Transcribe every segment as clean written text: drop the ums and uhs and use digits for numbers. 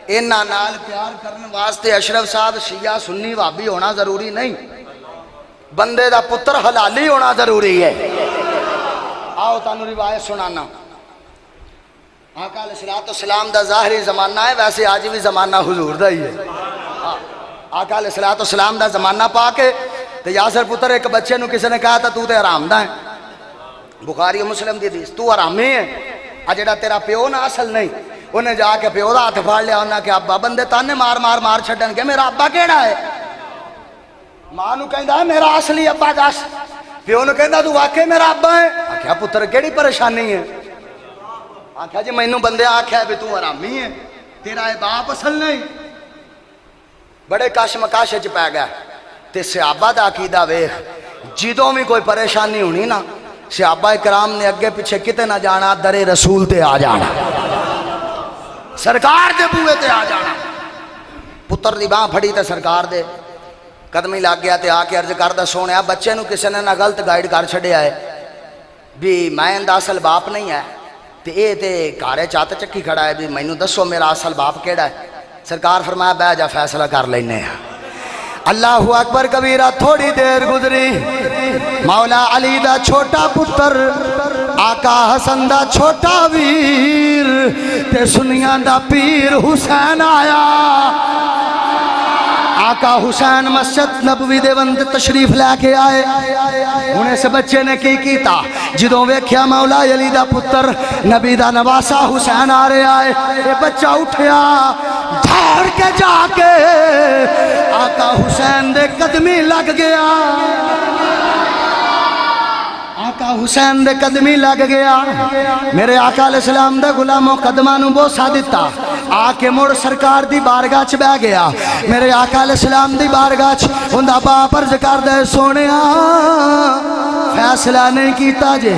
انہاں نال پیار کرنے واسطے اشرف صاحب شیعہ سنی وابی ہونا ضروری نہیں، بندے دا پتر حلالی ہونا ضروری ہے۔ آؤ تانوں روایت سنانا۔ آقا علیہ السلام دا ظاہری زمانہ ہے، ویسے آج بھی زمانہ حضور دا ہی ہے۔ آقا علیہ السلام دا زمانہ پا کے تو یاسر پتر ایک بچے نو کسی نے کہا تھا تو تے حرام دا ہے، بخاری و مسلم دی حدیث، تو حرامی ہے، جڑا تیرا پیو نہ اصل نہیں۔ انہیں جا کے پیو دا ہاتھ پھاڑ لیا، انہاں کہ ابا بندے تانے مار مار مار چھڈن کے میرا ابا کیڑا ہے؟ ماں نو کہندا ہے میرا اصلی ابا دس، پیو نو کہندا تو واقعی میرا ابا ہے؟ آکھیا پتر کیڑی پریشانی ہے؟ آکھیا جی مینوں بندے آکھیا بھی تو حرامی ہے، تیرا اے باپ اصل نہیں۔ بڑے کش مکاش وچ پی گیا تے صحابہ دا عقیدہ ویکھ، جدوں بھی کوئی پریشانی ہونی نا صحابہ کرام نے اگے پیچھے کتے نہ جانا، در رسول تے آ جانا، سرکار دے بوئے تے آ جانا۔ پتر دی باں پھڑی تے سرکار دے قدمی لگ گیا تے آ کے عرض کردہ سونے بچے نو کسی نے نہ غلط گائیڈ کر چھڑیا ہے بھی میں دا اصل باپ نہیں ہے تے اے تے کارے چات چکی کھڑا ہے بھی مینوں دسو میرا اصل باپ کیڑا ہے؟ سرکار فرمایا بہ جا فیصلہ کر لینے ہیں۔ اللہ اکبر کبیرہ، تھوڑی دیر گزری، مولا علی دا چھوٹا پتر آقا حسن دا چھوٹا ویر تے سنیاں دا پیر حسین آیا۔ آقا حسین مسجد نبوی دے وند تشریف لے کے آئے، انہیں اس بچے نے کی کیتا جدوں ویکھیا مولا علی دا پتر نبی دا نواسا حسین آ رہے آئے، یہ بچہ اٹھیا دھاڑ کے جا کے آقا حسین دے قدمی لگ گیا، آقا حسین دے قدمی لگ گیا۔ میرے آقا علیہ السلام دے غلاموں قدمہ نو بوسا دیتا، آ کے مڑ سرکار دی بارگاہ چ بہ گیا۔ میرے آقا علیہ السلام دی بارگاہ چ ہوندا باپ عرض کردے سونیا فیصلہ نہیں کیتا جے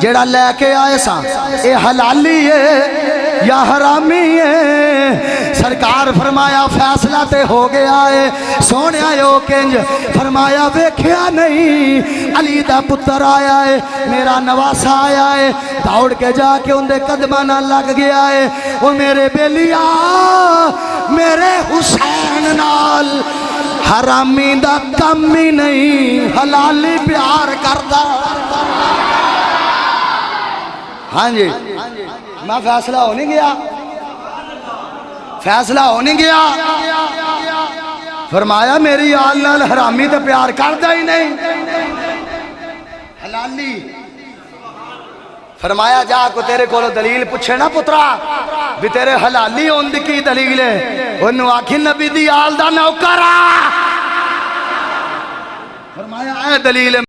جیڑا لے کے آئے سا اے حلالی ہے یا حرامی ہے؟ سرکار فرمایا فیصلہ تے ہو گیا ہے سونیا یو کنج، فرمایا ویکھیا نہیں علی دا پتر آیا ہے، میرا نواسا آیا ہے، دوڑ کے جا کے ان دے قدمہ نہ لگ گیا ہے، وہ میرے بیلیا میرے حسین نال حرامی دا کم ہی نہیں، حلالی پیار کردہ۔ ہاں جی میں فیصلہ ہو نہیں گیا، فیصلہ ہو نہیں گیا۔ فرمایا میری آل نال حرامی تے پیار کردہ ہی نہیں، حلالی۔ فرمایا جا کو تیرے کولو دلیل پوچھے نا پترا بھی تیرے حلالی ہوندی کی دلیل ہے؟ انہوں آکھی نبی دی آل دا نوکرا، فرمایا اے دلیل